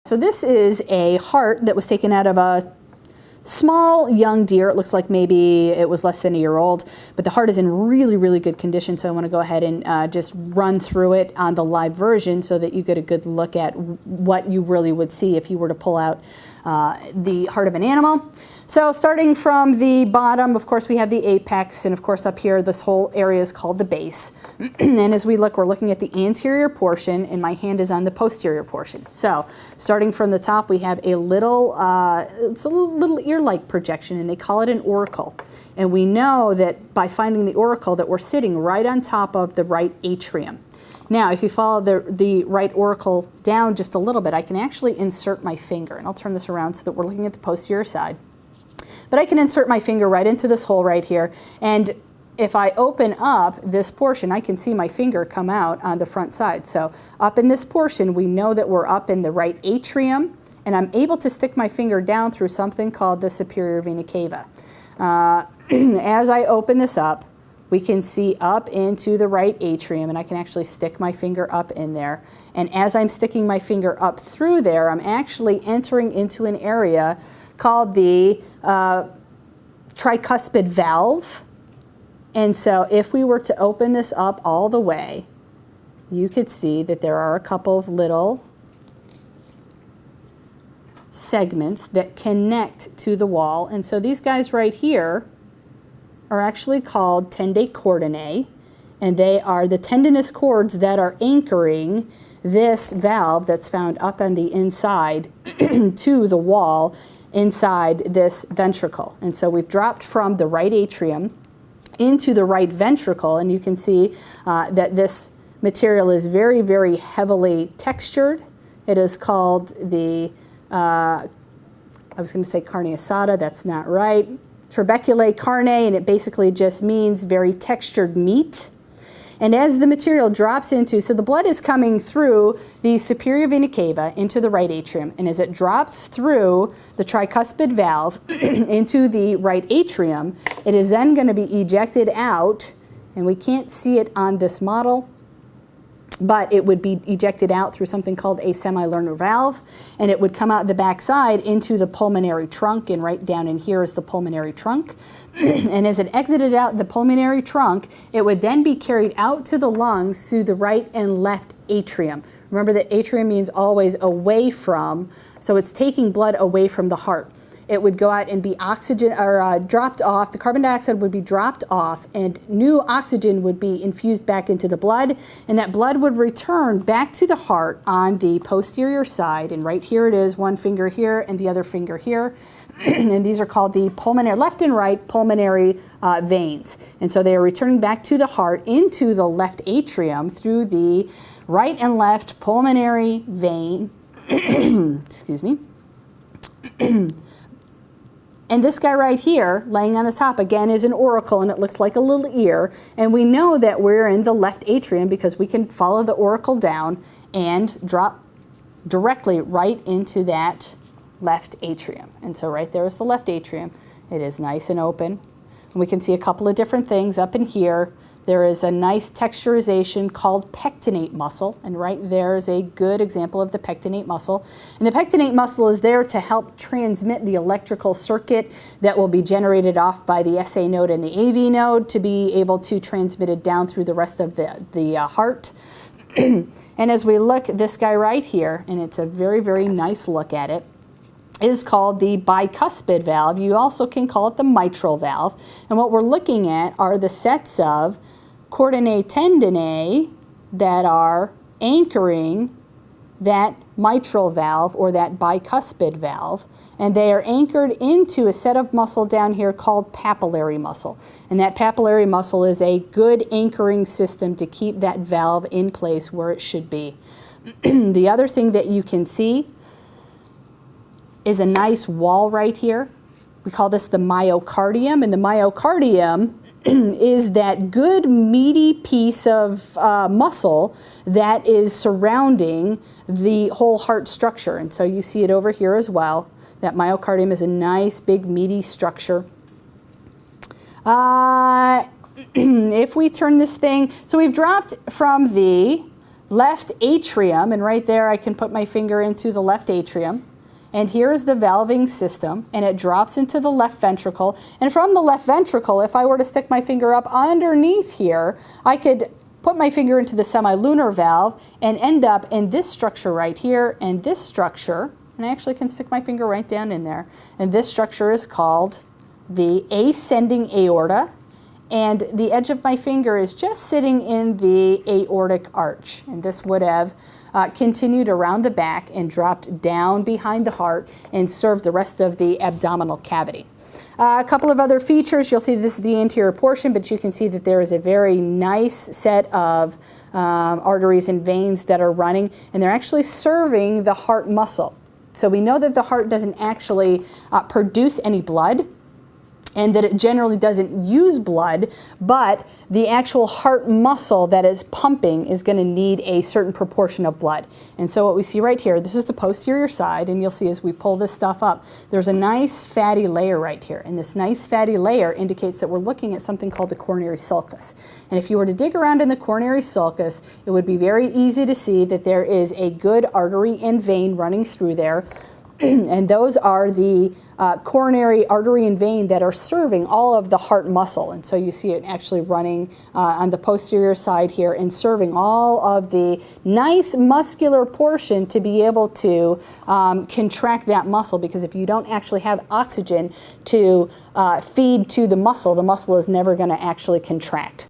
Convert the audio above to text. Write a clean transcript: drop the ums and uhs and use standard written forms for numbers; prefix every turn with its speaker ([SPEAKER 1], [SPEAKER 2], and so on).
[SPEAKER 1] So this is a heart that was taken out of a small young deer. It looks like maybe it was less than a year old, but the heart is in really, really good condition. So I want to go ahead and just run through it on the live version so that you get a good look at what you really would see if you were to pull out the heart of an animal. So starting from the bottom, of course, we have the apex, and of course up here, this whole area is called the base. And as we look, we're looking at the anterior portion, and my hand is on the posterior portion. So starting from the top, we have a little, it's a little ear-like projection, and they call it an auricle. And we know that by finding the auricle that we're sitting right on top of the right atrium. Now, if you follow the right auricle down just a little bit, I can actually insert my finger, and I'll turn this around so that we're looking at the posterior side. But I can insert my finger right into this hole right here, and if I open up this portion, I can see my finger come out on the front side. So up in this portion, we know that we're up in the right atrium, and I'm able to stick my finger down through something called the superior vena cava. As I open this up, we can see up into the right atrium, and I can actually stick my finger up in there. And as I'm sticking my finger up through there, I'm actually entering into an area called the tricuspid valve. And so if we were to open this up all the way, you could see that there are a couple of little segments that connect to the wall. And so these guys right here are actually called tendae cordinae, and they are the tendinous cords that are anchoring this valve that's found up on the inside to the wall inside this ventricle. And so we've dropped from the right atrium into the right ventricle, and you can see that this material is very, very heavily textured. It is called the, I was going to say carne asada, that's not right, trabeculae carne, and it basically just means very textured meat. And as the material drops into, so the blood is coming through the superior vena cava into the right atrium, and as it drops through the tricuspid valve into the right atrium, it is then going to be ejected out, and we can't see it on this model, but it would be ejected out through something called a semilunar valve, and it would come out the backside into the pulmonary trunk, and right down in here is the pulmonary trunk. And as it exited out the pulmonary trunk, it would then be carried out to the lungs through the right and left atrium. Remember that atrium means always away from, so it's taking blood away from the heart. It would go out and be oxygen or dropped off. The carbon dioxide would be dropped off, and new oxygen would be infused back into the blood, and that blood would return back to the heart on the posterior side. And right here it is, one finger here and the other finger here. And these are called the pulmonary, left and right pulmonary veins. And so they are returning back to the heart into the left atrium through the right and left pulmonary vein. Excuse me. And this guy right here, laying on the top, again, is an auricle, and it looks like a little ear. And we know that we're in the left atrium because we can follow the auricle down and drop directly right into that left atrium. And so right there is the left atrium. It is nice and open. And we can see a couple of different things up in here. There is a nice texturization called pectinate muscle, and right there is a good example of the pectinate muscle. And the pectinate muscle is there to help transmit the electrical circuit that will be generated off by the SA node and the AV node to be able to transmit it down through the rest of the heart. And as we look, this guy right here, and it's a very, very nice look at it, is called the bicuspid valve. You also can call it the mitral valve. And what we're looking at are the sets of cordinae tendineae that are anchoring that mitral valve or that bicuspid valve, and they are anchored into a set of muscle down here called papillary muscle. And that papillary muscle is a good anchoring system to keep that valve in place where it should be. The other thing that you can see is a nice wall right here. We call this the myocardium, and the myocardium is that good meaty piece of muscle that is surrounding the whole heart structure. And so you see it over here as well. That myocardium is a nice big meaty structure. If we turn this thing, so we've dropped from the left atrium, and right there I can put my finger into the left atrium. And here is the valving system, and it drops into the left ventricle. And from the left ventricle, if I were to stick my finger up underneath here, I could put my finger into the semilunar valve and end up in this structure right here and this structure. And I actually can stick my finger right down in there. And this structure is called the ascending aorta. And the edge of my finger is just sitting in the aortic arch. And this would have continued around the back and dropped down behind the heart and served the rest of the abdominal cavity. A couple of other features, you'll see this is the anterior portion, but you can see that there is a very nice set of arteries and veins that are running, and they're actually serving the heart muscle. So we know that the heart doesn't actually produce any blood, and that it generally doesn't use blood, but the actual heart muscle that is pumping is going to need a certain proportion of blood. And so what we see right here, this is the posterior side, and you'll see as we pull this stuff up, there's a nice fatty layer right here. And this nice fatty layer indicates that we're looking at something called the coronary sulcus. And if you were to dig around in the coronary sulcus, it would be very easy to see that there is a good artery and vein running through there. And those are the coronary artery and vein that are serving all of the heart muscle. And so you see it actually running on the posterior side here and serving all of the nice muscular portion to be able to contract that muscle, because if you don't actually have oxygen to feed to the muscle is never going to actually contract.